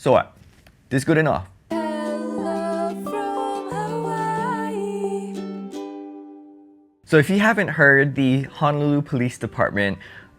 So what? This good enough? So if you haven't heard, the Honolulu Police Department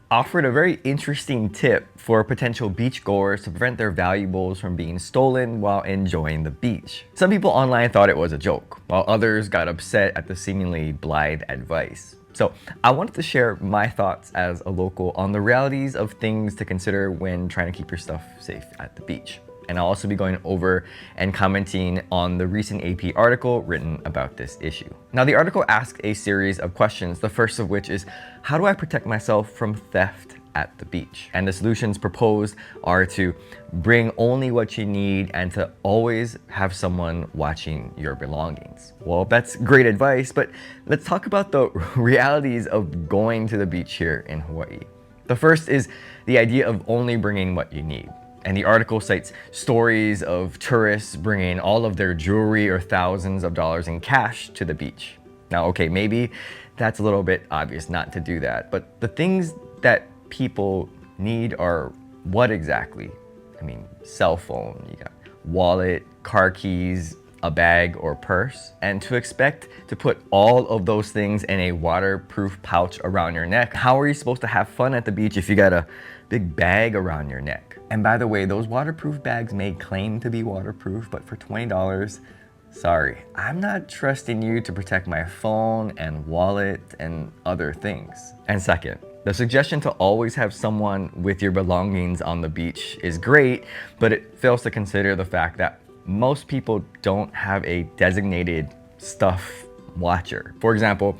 offered a very interesting tip for potential beachgoers to prevent their valuables from being stolen while enjoying the beach. Some people online thought it was a joke, while others got upset at the seemingly blithe advice. So I wanted to share my thoughts as a local on the realities of things to consider when trying to keep your stuff safe at the beach. And I'll also be going over and commenting on the recent AP article written about this issue. Now, the article asks a series of questions, the first of which is, how do I protect myself from theft at the beach? And the solutions proposed are to bring only what you need and to always have someone watching your belongings. Well, that's great advice, but let's talk about the realities of going to the beach here in Hawaii. The first is the idea of only bringing what you need. And the article cites stories of tourists bringing all of their jewelry or thousands of dollars in cash to the beach. Now, okay, maybe that's a little bit obvious not to do that, but the things that people need are what exactly? I mean, cell phone, you got wallet, car keys, a bag or purse. And to expect to put all of those things in a waterproof pouch around your neck, how are you supposed to have fun at the beach if you got a big bag around your neck? And by the way, those waterproof bags may claim to be waterproof, but for $20, sorry, I'm not trusting you to protect my phone and wallet and other things. And second, the suggestion to always have someone with your belongings on the beach is great, but it fails to consider the fact that most people don't have a designated stuff watcher. For example,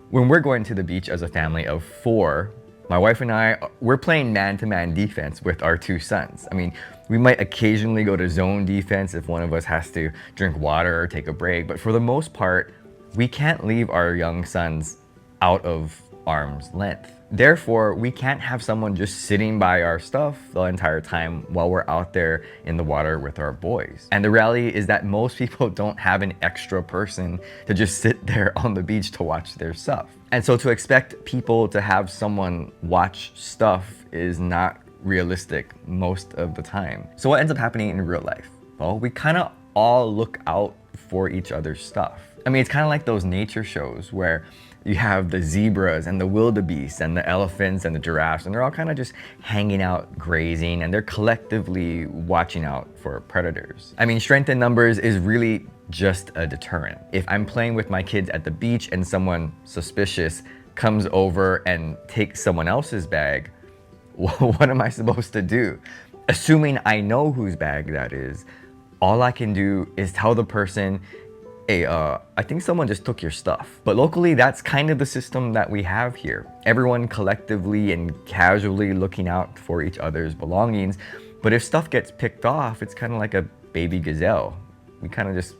when we're going to the beach as a family of 4, my wife and I, we're playing man-to-man defense with our 2 sons. I mean, we might occasionally go to zone defense if one of us has to drink water or take a break, but for the most part, we can't leave our young sons out of arm's length. Therefore, we can't have someone just sitting by our stuff the entire time while we're out there in the water with our boys. And the reality is that most people don't have an extra person to just sit there on the beach to watch their stuff. And so to expect people to have someone watch stuff is not realistic most of the time. So what ends up happening in real life? Well, we kind of all look out for each other's stuff. I mean, it's kind of like those nature shows where you have the zebras and the wildebeests and the elephants and the giraffes, and they're all kind of just hanging out, grazing, and they're collectively watching out for predators. I mean, strength in numbers is really just a deterrent. If I'm playing with my kids at the beach and someone suspicious comes over and takes someone else's bag, what am I supposed to do? Assuming I know whose bag that is, all I can do is tell the person, hey, I think someone just took your stuff. But locally, that's kind of the system that we have here. Everyone collectively and casually looking out for each other's belongings. But if stuff gets picked off, it's kind of like a baby gazelle. We kind of just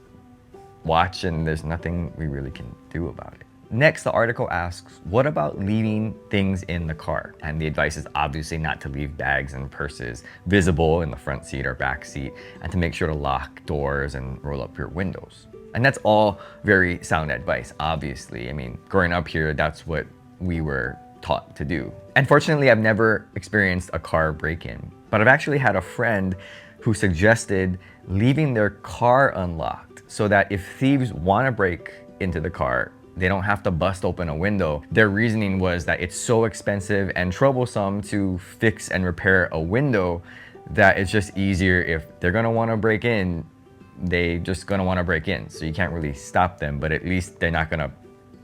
watch and there's nothing we really can do about it. Next, the article asks, what about leaving things in the car? And the advice is obviously not to leave bags and purses visible in the front seat or back seat, and to make sure to lock doors and roll up your windows. And that's all very sound advice, obviously. I mean, growing up here, that's what we were taught to do. And fortunately, I've never experienced a car break-in, but I've actually had a friend who suggested leaving their car unlocked so that if thieves want to break into the car, they don't have to bust open a window. Their reasoning was that it's so expensive and troublesome to fix and repair a window that it's just easier if they're gonna want to break in, they just gonna want to break in. So you can't really stop them, but at least they're not gonna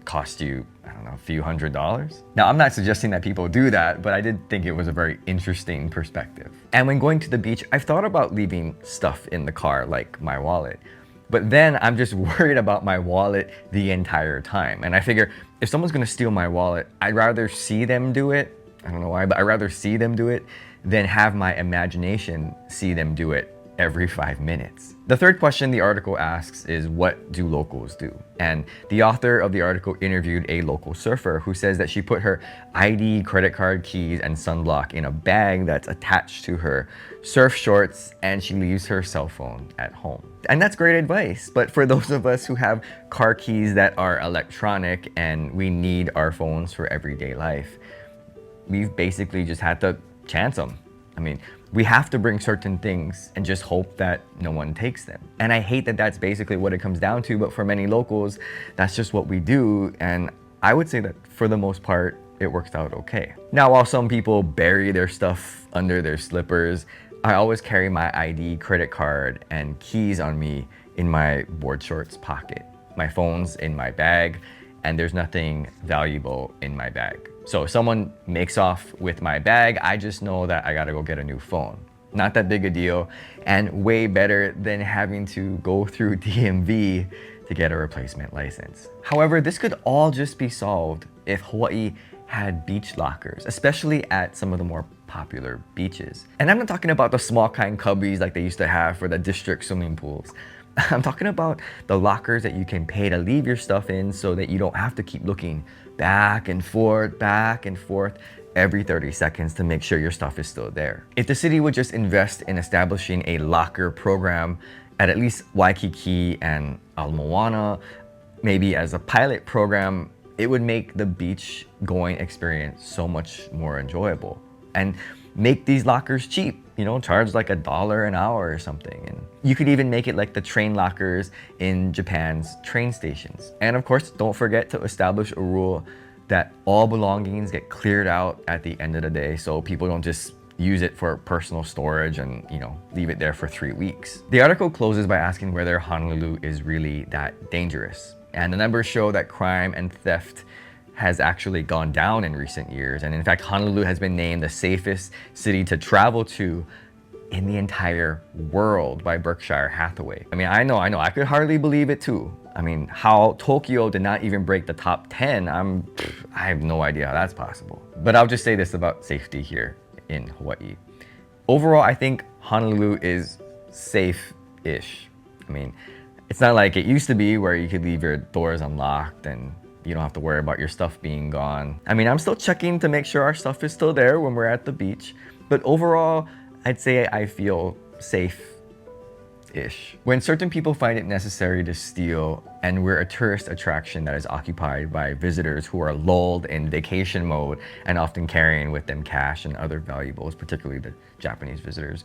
cost you, I don't know, a few $100s. Now, I'm not suggesting that people do that, but I did think it was a very interesting perspective. And when going to the beach, I've thought about leaving stuff in the car, like my wallet. But then I'm just worried about my wallet the entire time. And I figure if someone's gonna steal my wallet, I'd rather see them do it. I don't know why, but I'd rather see them do it than have my imagination see them do it every 5 minutes. The third question the article asks is, what do locals do? And the author of the article interviewed a local surfer who says that she put her ID, credit card, keys, and sunblock in a bag that's attached to her surf shorts, and she leaves her cell phone at home. And that's great advice, but for those of us who have car keys that are electronic and we need our phones for everyday life, we've basically just had to chance them. I mean, we have to bring certain things and just hope that no one takes them. And I hate that that's basically what it comes down to, but for many locals, that's just what we do. And I would say that for the most part, it works out okay. Now, while some people bury their stuff under their slippers, I always carry my ID, credit card, and keys on me in my board shorts pocket. My phone's in my bag, and there's nothing valuable in my bag. So if someone makes off with my bag, I just know that I gotta go get a new phone. Not that big a deal, and way better than having to go through DMV to get a replacement license. However, this could all just be solved if Hawaii had beach lockers, especially at some of the more popular beaches. And I'm not talking about the small kind cubbies like they used to have for the district swimming pools. I'm talking about the lockers that you can pay to leave your stuff in so that you don't have to keep looking back and forth every 30 seconds to make sure your stuff is still there. If the city would just invest in establishing a locker program at least Waikiki and Ala Moana, maybe as a pilot program, it would make the beach going experience so much more enjoyable. And make these lockers cheap, you know, charge like $1 an hour or something. And you could even make it like the train lockers in Japan's train stations. And of course, don't forget to establish a rule that all belongings get cleared out at the end of the day so people don't just use it for personal storage and, you know, leave it there for 3 weeks. The article closes by asking whether Honolulu is really that dangerous. And the numbers show that crime and theft has actually gone down in recent years. And in fact, Honolulu has been named the safest city to travel to in the entire world by Berkshire Hathaway. I mean, I know, I could hardly believe it too. I mean, how Tokyo did not even break the top 10, I have no idea how that's possible. But I'll just say this about safety here in Hawaii. Overall, I think Honolulu is safe-ish. I mean, it's not like it used to be where you could leave your doors unlocked and you don't have to worry about your stuff being gone. I mean, I'm still checking to make sure our stuff is still there when we're at the beach, but overall, I'd say I feel safe-ish. When certain people find it necessary to steal and we're a tourist attraction that is occupied by visitors who are lulled in vacation mode and often carrying with them cash and other valuables, particularly the Japanese visitors,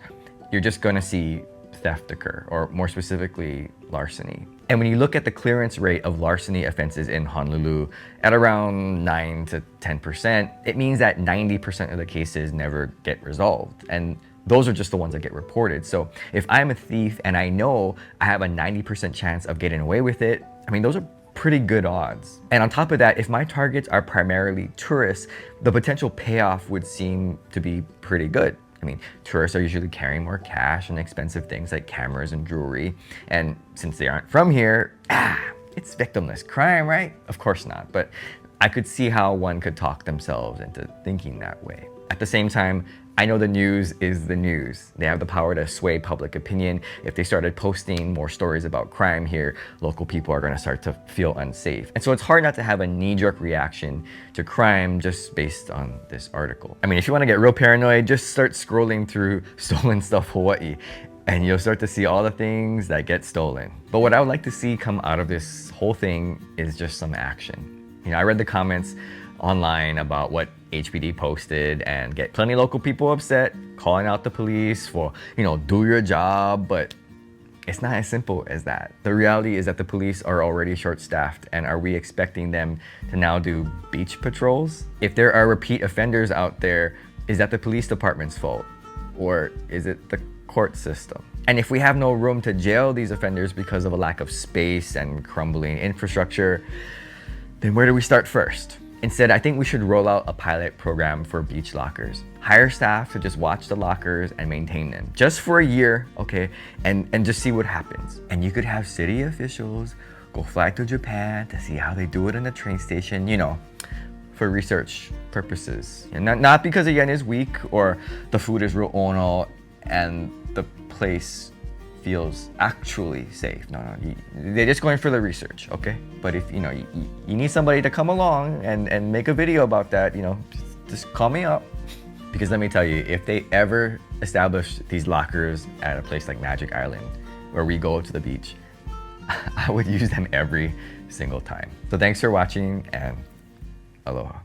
you're just gonna see theft occur, or more specifically, larceny. And when you look at the clearance rate of larceny offenses in Honolulu at around 9 to 10%, it means that 90% of the cases never get resolved. And those are just the ones that get reported. So if I'm a thief and I know I have a 90% chance of getting away with it, I mean, those are pretty good odds. And on top of that, if my targets are primarily tourists, the potential payoff would seem to be pretty good. I mean, tourists are usually carrying more cash and expensive things like cameras and jewelry. And since they aren't from here, it's victimless crime, right? Of course not, but I could see how one could talk themselves into thinking that way. At the same time, I know the news is the news. They have the power to sway public opinion. If they started posting more stories about crime here, local people are gonna start to feel unsafe. And so it's hard not to have a knee-jerk reaction to crime just based on this article. I mean, if you wanna get real paranoid, just start scrolling through Stolen Stuff Hawaii and you'll start to see all the things that get stolen. But what I would like to see come out of this whole thing is just some action. You know, I read the comments online about what HPD posted and get plenty of local people upset, calling out the police for, you know, do your job, but it's not as simple as that. The reality is that the police are already short-staffed, and are we expecting them to now do beach patrols? If there are repeat offenders out there, is that the police department's fault? Or is it the court system? And if we have no room to jail these offenders because of a lack of space and crumbling infrastructure, then where do we start first? Instead, I think we should roll out a pilot program for beach lockers. Hire staff to just watch the lockers and maintain them. Just for a year, okay? And just see what happens. And you could have city officials go fly to Japan to see how they do it in the train station, you know, for research purposes. And not because the yen is weak or the food is real ono and the place feels actually safe. No, they're just going for the research, okay? But if, you know, you need somebody to come along and make a video about that, you know, just call me up. Because let me tell you, if they ever establish these lockers at a place like Magic Island, where we go to the beach, I would use them every single time. So thanks for watching, and aloha.